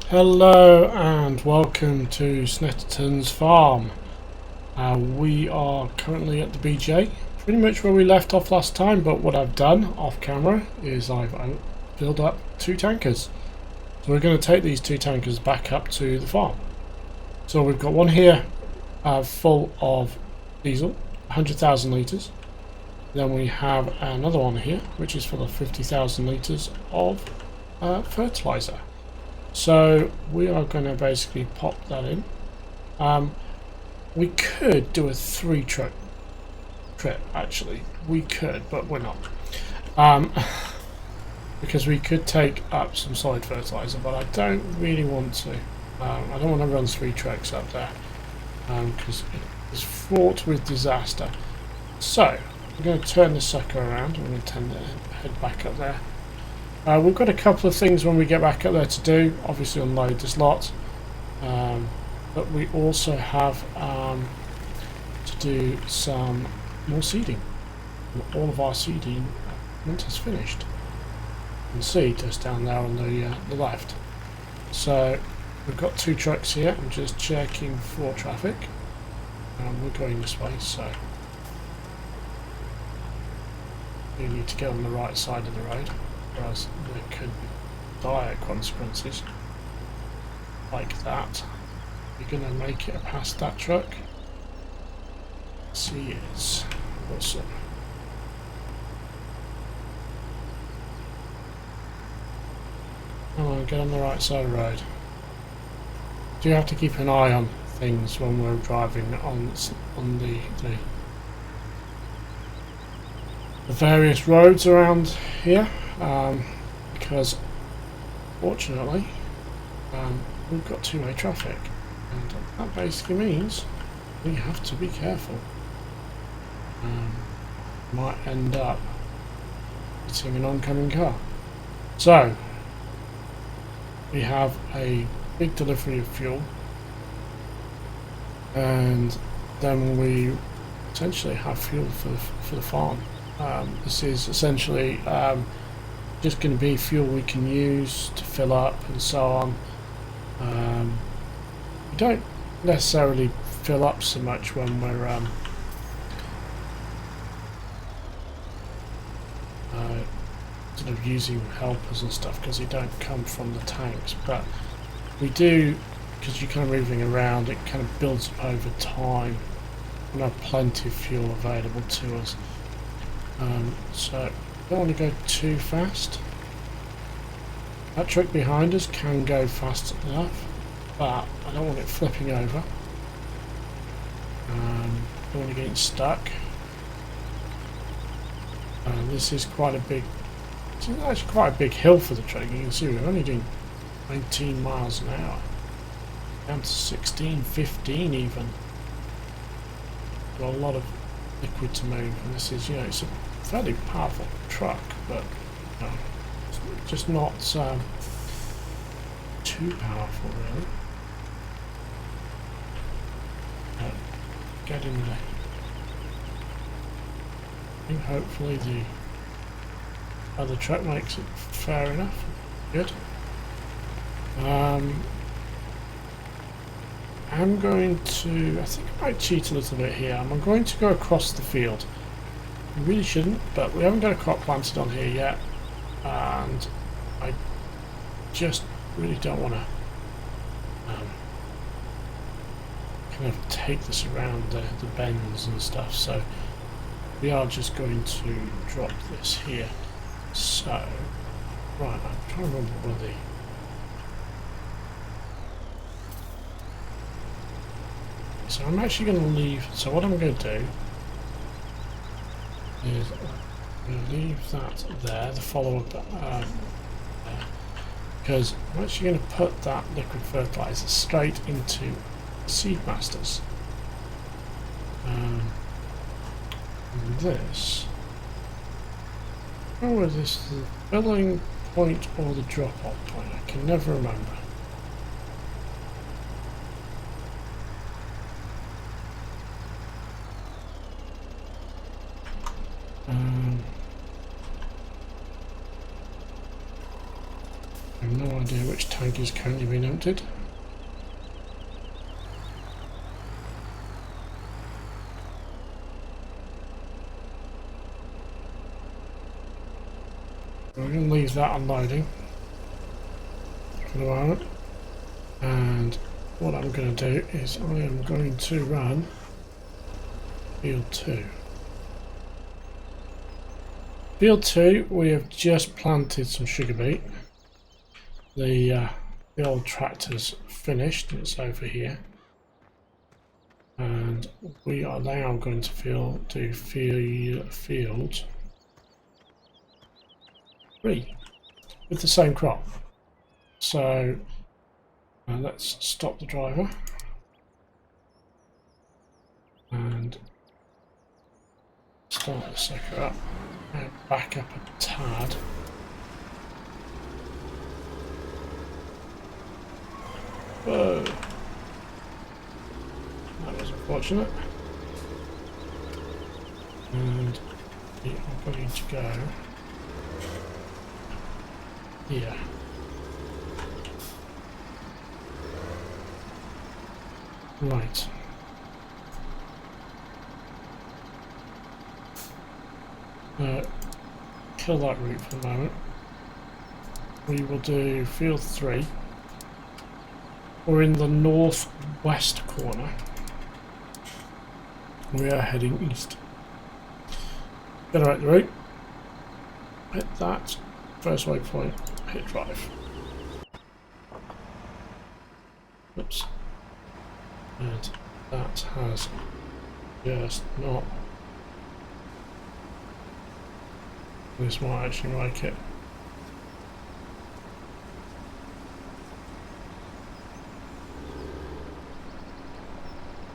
Hello and welcome to Snettertons farm. We are currently at the BJ, pretty much where we left off last time, but what I've done off camera is I've filled up 2 tankers. So we're going to take these 2 tankers back up to the farm. So we've got one here full of diesel, 100,000 litres. Then we have another one here which is full of 50,000 litres of fertiliser. So we are going to basically pop that in. We could do a 3 truck trip, actually. We could, but we're not. Because we could take up some solid fertiliser, but I don't really want to. I don't want to run 3 trucks up there, because it's fraught with disaster. So we're going to turn this sucker around. We're going to head back up there. We've got a couple of things when we get back up there to do. Obviously unload this lot, but we also have to do some more seeding. All of our seeding is finished. You can see just down there on the left. So we've got 2 trucks here. I'm just checking for traffic. We're going this way, so you need to get on the right side of the road. Whereas there could be dire consequences like that. You're going to make it past that truck. She is awesome. Come on, get on the right side of the road. Do you have to keep an eye on things when we're driving on the various roads around here? Because fortunately we've got 2-way traffic, and that basically means we have to be careful. Might end up hitting an oncoming car. So we have a big delivery of fuel, and then we essentially have fuel for the farm. This is essentially just going to be fuel we can use to fill up and so on. We don't necessarily fill up so much when we're sort of using helpers and stuff, because they don't come from the tanks, but we do, because you're kind of moving around, it kind of builds up over time and have plenty of fuel available to us. So don't want to go too fast. That truck behind us can go fast enough, but I don't want it flipping over. Don't want to get stuck. This is quite a big, it's actually quite a big hill for the truck. You can see we're only doing 19 miles an hour, down to 16, 15 even. Got a lot of liquid to move, and this is, you know, it's a fairly powerful truck, but you know, it's just not too powerful really. Get in there. I think hopefully the other truck makes it fair enough. Good. I'm going to, I think I might cheat a little bit here. I'm going to go across the field. I really shouldn't, but we haven't got a crop planted on here yet, and I just really don't want to kind of take this around the bends and stuff, so we are just going to drop this here. So, right, I'm trying to remember where the so I'm actually going to leave, so what I'm going to do is I'm going to leave that there, the follow-up there, because I'm actually going to put that liquid fertiliser straight into Seed Masters. And this, oh, is this the filling point or the drop-off point? I can never remember. I have no idea which tank is currently being emptied. We're going to leave that unloading for the moment, and what I'm going to do is I am going to run Field 2. Field 2, we have just planted some sugar beet. The old tractor's finished, it's over here. And we are now going to do field 3 with the same crop. So let's stop the driver and start the sucker up and back up a tad. Whoa, that was unfortunate. And we are going to go here. Right. Kill that route for the moment. We will do field 3. We're in the northwest corner. We are heading east. Generate the route. Hit that. First waypoint. Hit drive. Oops. And that has just not. This might actually make it.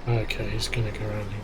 Okay, he's going to go around here.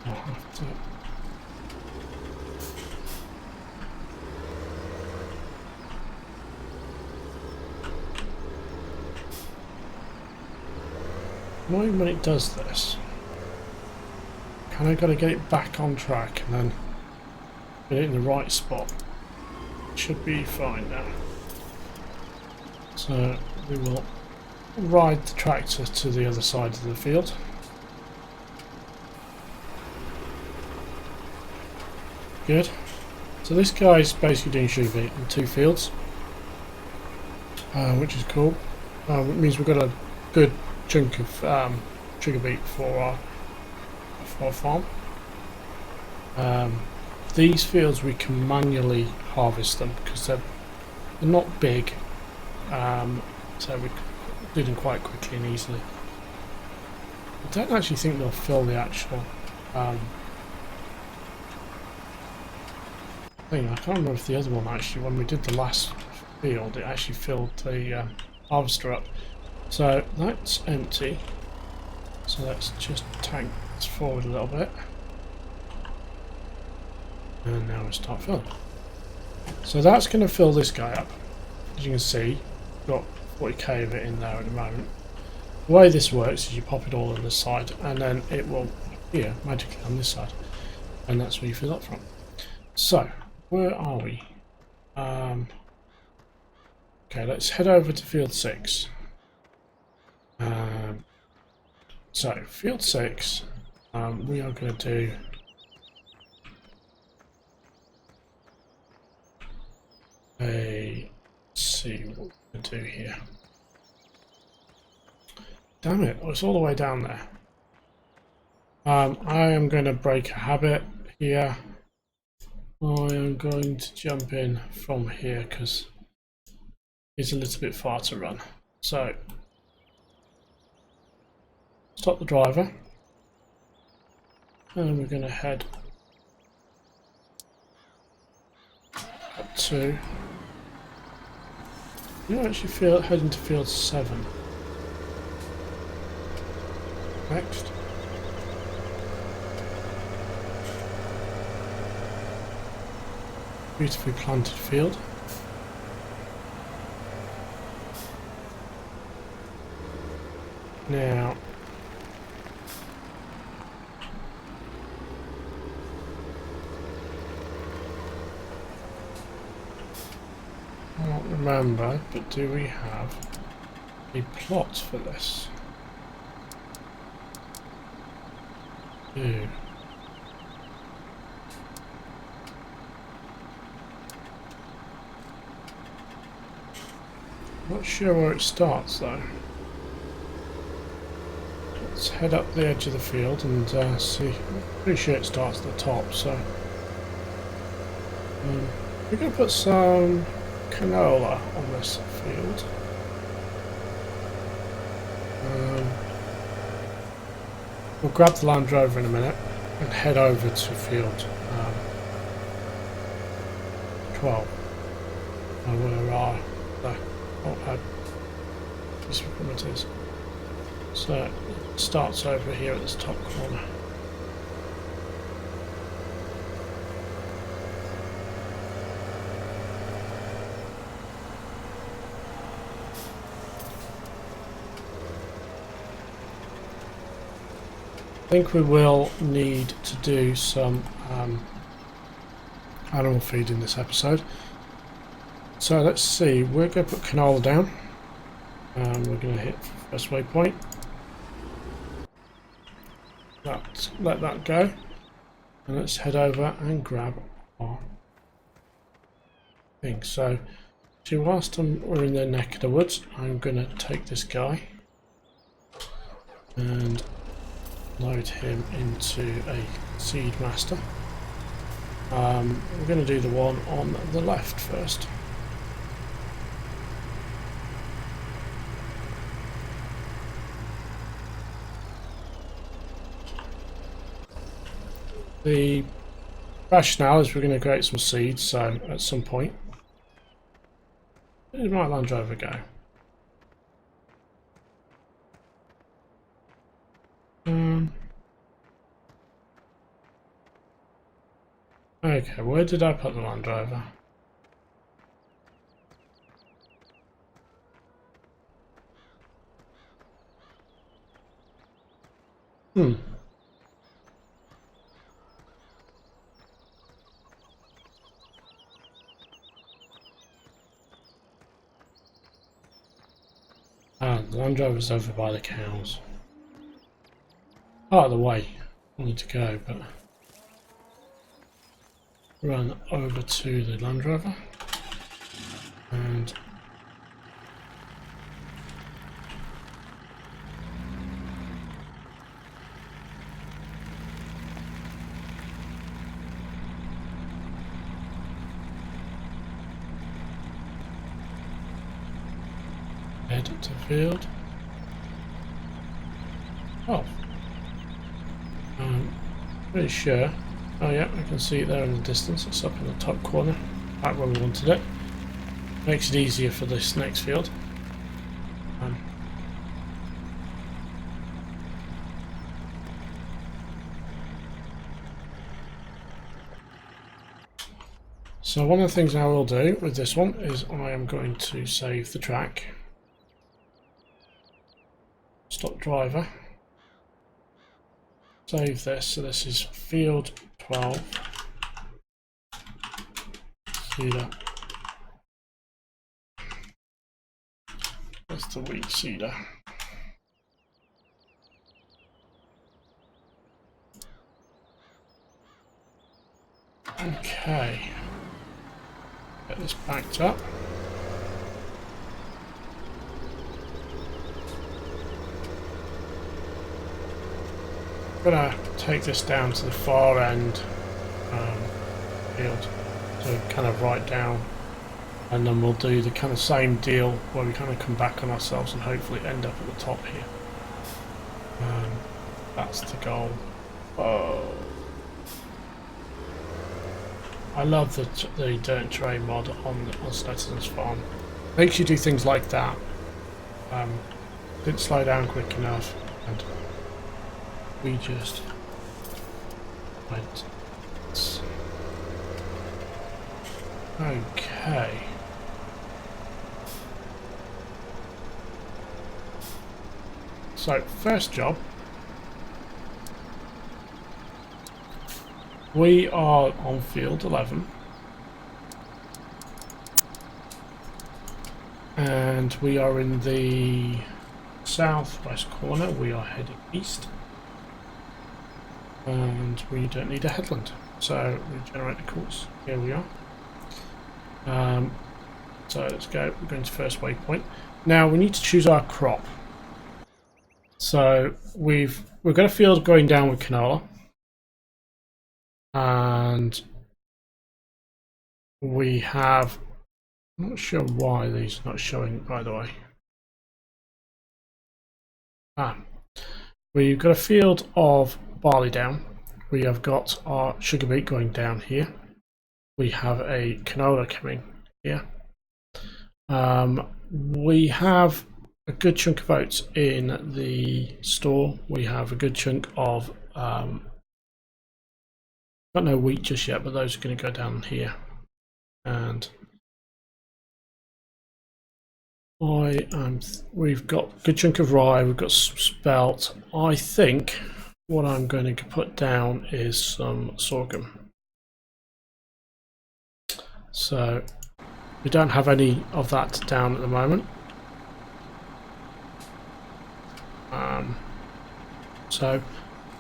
I'll have to. Annoying when it does this. Kind of got to get it back on track and then get it in the right spot. It should be fine now. So we will ride the tractor to the other side of the field. Good. So this guy's basically doing sugar beet in 2 fields, which is cool. It means we've got a good chunk of sugar beet for our farm. These fields we can manually harvest them because they're not big, so we can do them quite quickly and easily. I don't actually think they'll fill the actual thing. I can't remember if the other one actually, when we did the last field, it actually filled the harvester up. So that's empty. So let's just tank this forward a little bit. And now we start filling. So that's going to fill this guy up. As you can see, got 40k of it in there at the moment. The way this works is you pop it all on this side and then it will appear magically on this side. And that's where you fill up from. So, where are we? Okay, let's head over to field 6. So, field 6, we are going to do let's see what we're going to do here. Damn it, it's all the way down there. I am going to break a habit here. I am going to jump in from here because it's a little bit far to run. So, stop the driver. and we're going to head up to, you know, actually heading to field 7 next. Beautifully planted field. Now, I don't remember, but do we have a plot for this? Ew. Not sure where it starts though. Let's head up the edge of the field and see. I'm pretty sure it starts at the top, so we're going to put some canola on this field. We'll grab the Land Rover in a minute and head over to field 12. Where are the this equipment is. So it starts over here at this top corner. I think we will need to do some animal feed in this episode. So let's see, we're going to put canola down. We're going to hit first waypoint. Let that go. And let's head over and grab our thing. So whilst we're in the neck of the woods, I'm going to take this guy and load him into a seed master. We're going to do the one on the left first. The rationale is we're going to create some seeds, so at some point, where did my Land Rover go? Okay, where did I put the Land Rover? The Land Rover's over by the cows. Part of the way I need to go, but run over to the Land Rover and head to field. Oh, pretty sure. Oh yeah, I can see it there in the distance. It's up in the top corner, right where we wanted it. Makes it easier for this next field. So one of the things I will do with this one is I am going to save the track. Stop driver. Save this, so this is field 12. Cedar. That's the wheat cedar. Okay. Get this backed up. I'm gonna take this down to the far end field, so kind of right down, and then we'll do the kind of same deal where we kind of come back on ourselves and hopefully end up at the top here. That's the goal. Oh, I love the dirt terrain mod on Snettertons farm. Makes you do things like that. Didn't slow down quick enough, and we just went. Okay. So, first job. We are on field 11. And we are in the southwest corner. We are heading east. And we don't need a headland. So, regenerate the course. Here we are. So let's go. We're going to first waypoint. Now we need to choose our crop. So we've got a field going down with canola, and we have. I'm not sure why these are not showing. By the way, we've got a field of barley down. We have got our sugar beet going down here. We have a canola coming here. We have a good chunk of oats in the store. We have a good chunk of got no wheat just yet, but those are going to go down here. And we've got a good chunk of rye. We've got spelt. I think what I'm going to put down is some sorghum. So we don't have any of that down at the moment. So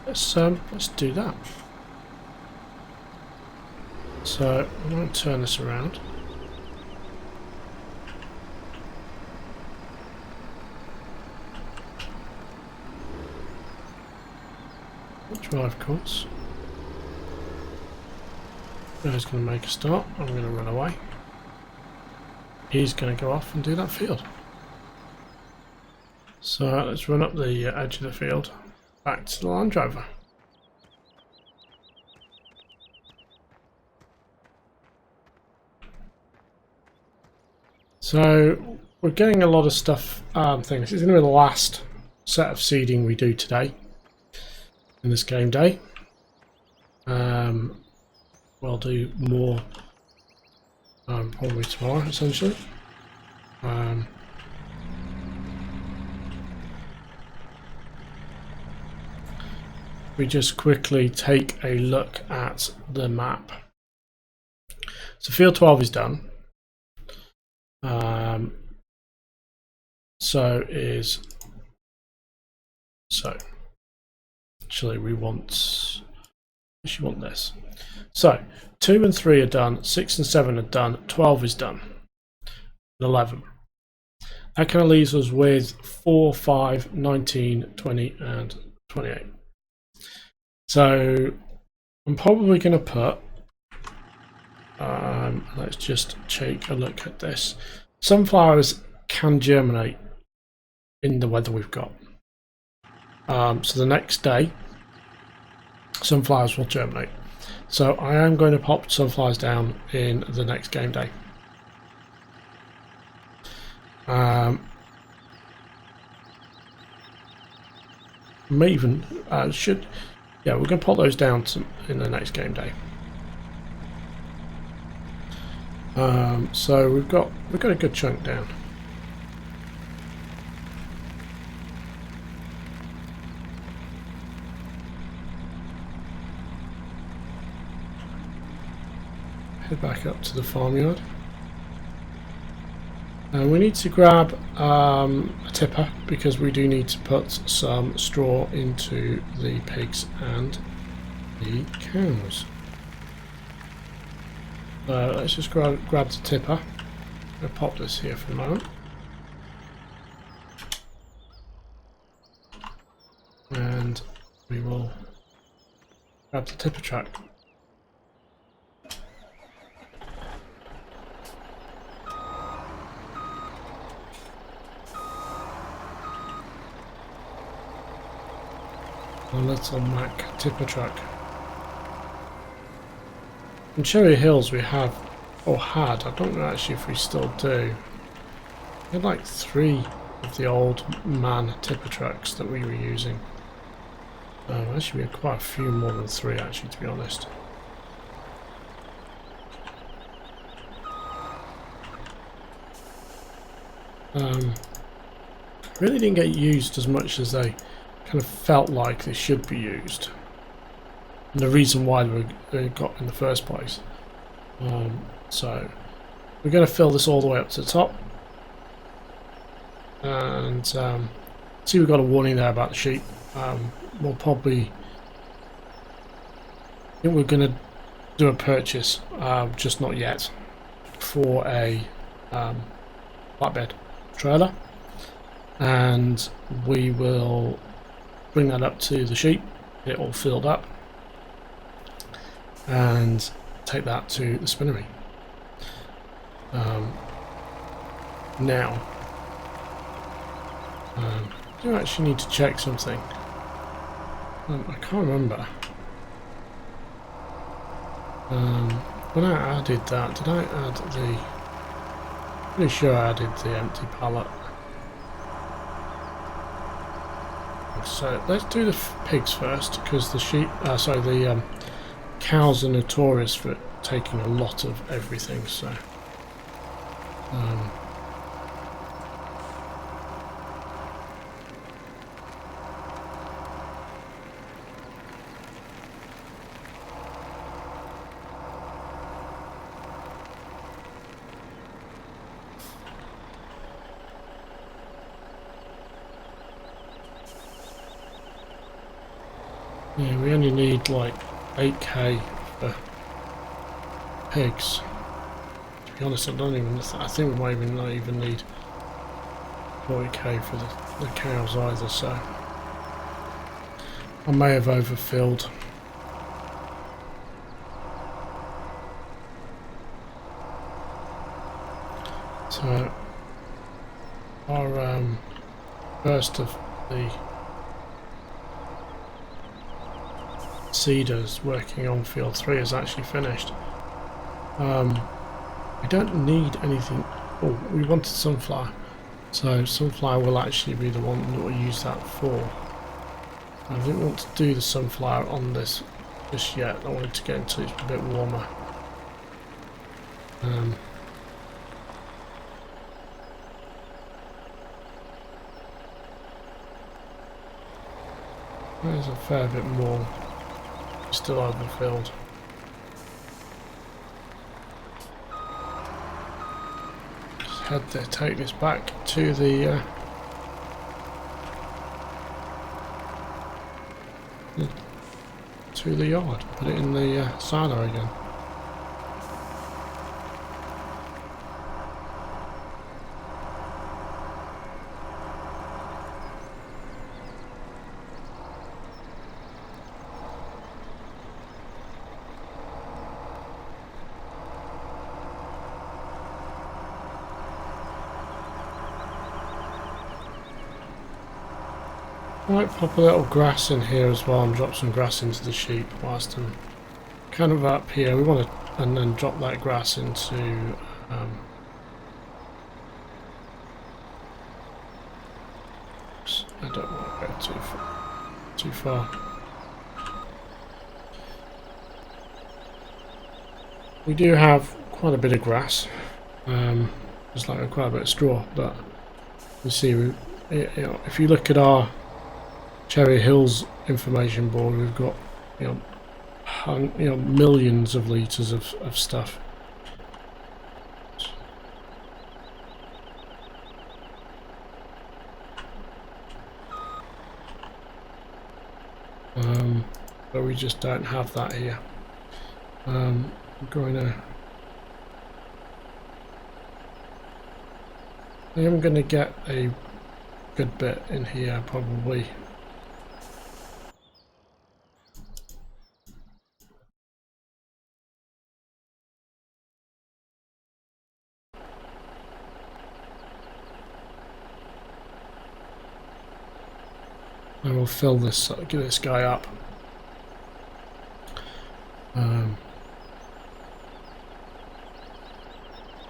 let's do that. So I'm going to turn this around. Drive course. He's going to make a start. I'm going to run away. He's going to go off and do that field. So let's run up the edge of the field, back to the Land Rover. So we're getting a lot of stuff, things. This is going to be the last set of seeding we do today in this game day. We'll do more probably tomorrow, essentially. We just quickly take a look at the map. So field 12 is done. Actually we want this. So 2 and 3 are done, 6 and 7 are done, 12 is done, 11. That kind of leaves us with 4, 5, 19, 20 and 28. So I'm probably going to put, let's just take a look at this. Sunflowers can germinate in the weather we've got. So the next day, sunflowers will germinate. So I am going to pop sunflowers down in the next game day. May even yeah, we're going to pop those down in the next game day. So we've got a good chunk down. Head back up to the farmyard. We need to grab a tipper because we do need to put some straw into the pigs and the cows. Let's just grab the tipper. I'm going to pop this here for a moment. And we will grab the tipper track. a little Mack tipper truck. In Cherry Hills we have, or had, I don't know actually if we still do, we had like 3 of the old man tipper trucks that we were using. Actually we had quite a few more than 3 actually, to be honest. Really didn't get used as much as they kind of felt like they should be used, and the reason why they got in the first place. So we're going to fill this all the way up to the top, and see, we've got a warning there about the sheep. We'll probably, I think we're going to do a purchase, just not yet, for a flatbed trailer, and we will bring that up to the sheep, get it all filled up, and take that to the spinnery. Now, I do actually need to check something. I can't remember. When I added that, did I add the... Pretty sure I added the empty pallet. So let's do the pigs first, because the sheep, the cows are notorious for taking a lot of everything. So yeah, we only need like 8k for pigs. To be honest, I don't even. I think we might even not even need 40k for the cows either. So I may have overfilled. So our first of the seeders working on field 3 is actually finished. We don't need anything. Oh, we wanted sunflower, so sunflower will actually be the one that we'll use that for. I didn't want to do the sunflower on this just yet. I wanted to get until it's a bit warmer. There's a fair bit more still overfilled. Just head there, take this back to the yard, put it in the silo again. I might pop a little grass in here as well and drop some grass into the sheep whilst I'm kind of up here. We want to, and then drop that grass into I don't want to go too far. We do have quite a bit of grass, just like quite a bit of straw, but you see, if you look at our Cherry Hills information board, we've got millions of litres of stuff. But we just don't have that here. I'm going to... I am going to get a good bit in here, probably. And we'll fill this, get this guy up.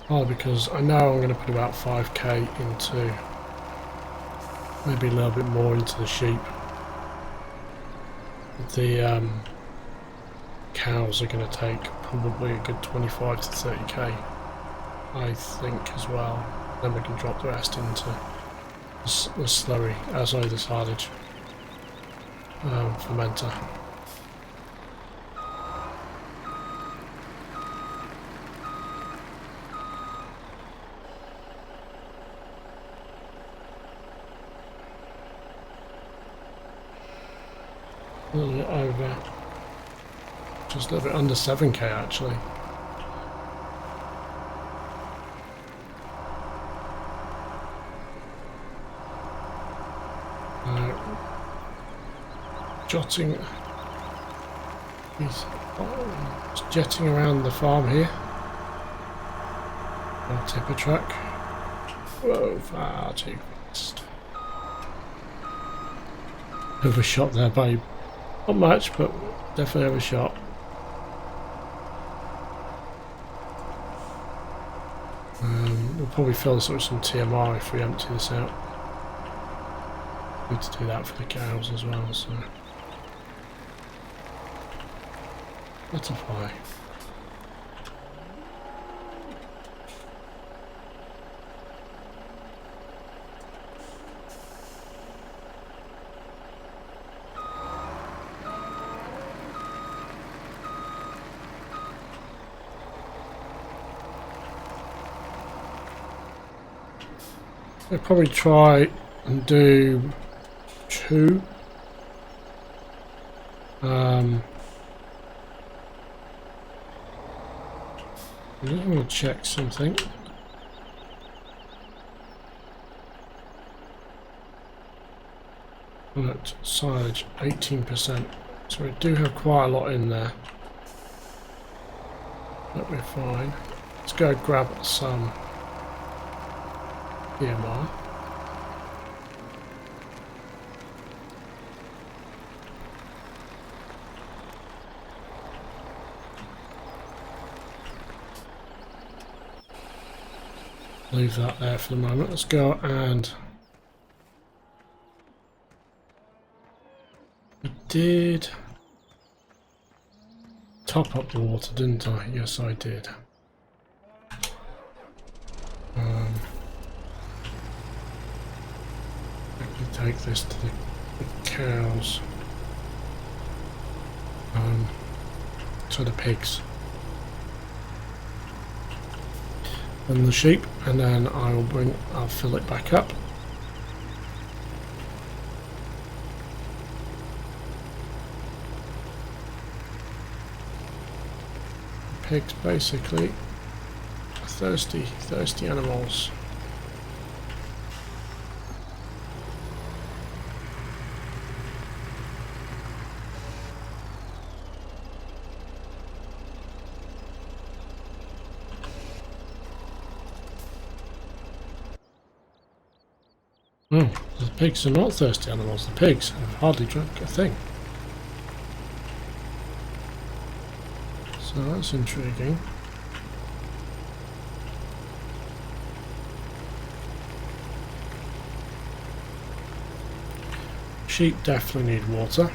Partly because I know I'm going to put about 5k into, maybe a little bit more into the sheep. The cows are going to take probably a good 25 to 30k, I think, as well. Then we can drop the rest into the slurry, sorry, the silage fermenter. A little bit over, just a little bit under 7k actually. Jotting, he's jetting around the farm here. I'll tip a truck. Whoa, far too fast. Overshot there, babe. Not much, but definitely overshot. We'll probably fill this up with some TMR if we empty this out. Good to do that for the cows as well, so. Butterfly. I'll probably try and do 2. I'm going to check something. At silage 18%, so we do have quite a lot in there. But we're fine. Let's go grab some EMR. Leave that there for the moment. Let's go and I did top up the water, didn't I? Yes, I did. Take this to the cows, to the pigs, and the sheep, and then I'll fill it back up. Pigs basically are thirsty animals. Oh, the pigs are not thirsty animals. The pigs have hardly drunk a thing. So that's intriguing. Sheep definitely need water.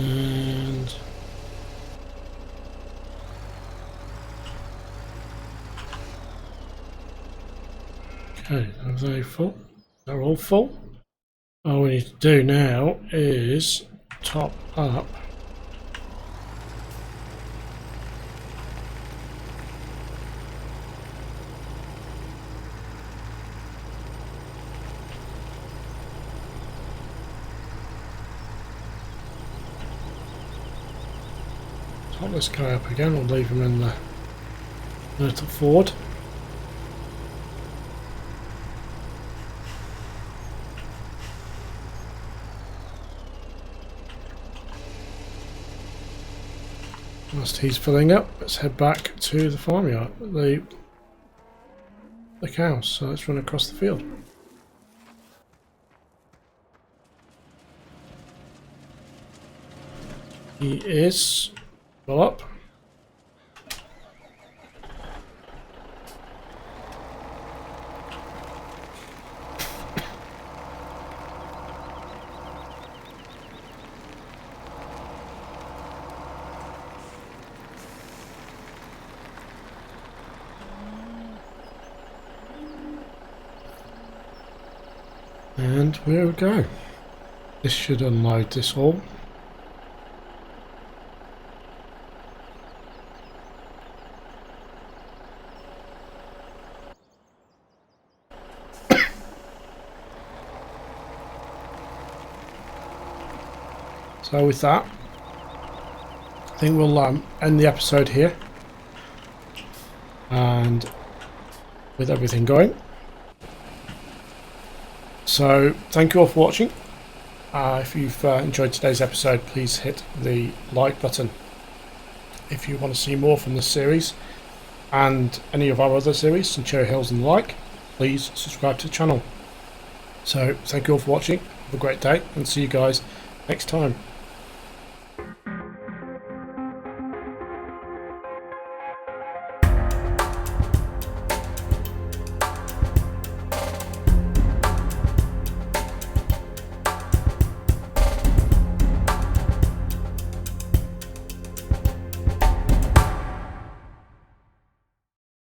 And okay, are they full? They're all full. All we need to do now is top up pop this guy up again. We'll leave him in the little Ford. Whilst he's filling up, let's head back to the farmyard, the cows. So let's run across the field. He is full up. And there we go. This should unload this all. So with that, I think we'll end the episode here. And with everything going. So thank you all for watching. If you've enjoyed today's episode, please hit the like button. If you want to see more from this series and any of our other series, Cherry Hills and the like, please subscribe to the channel. So thank you all for watching. Have a great day and see you guys next time.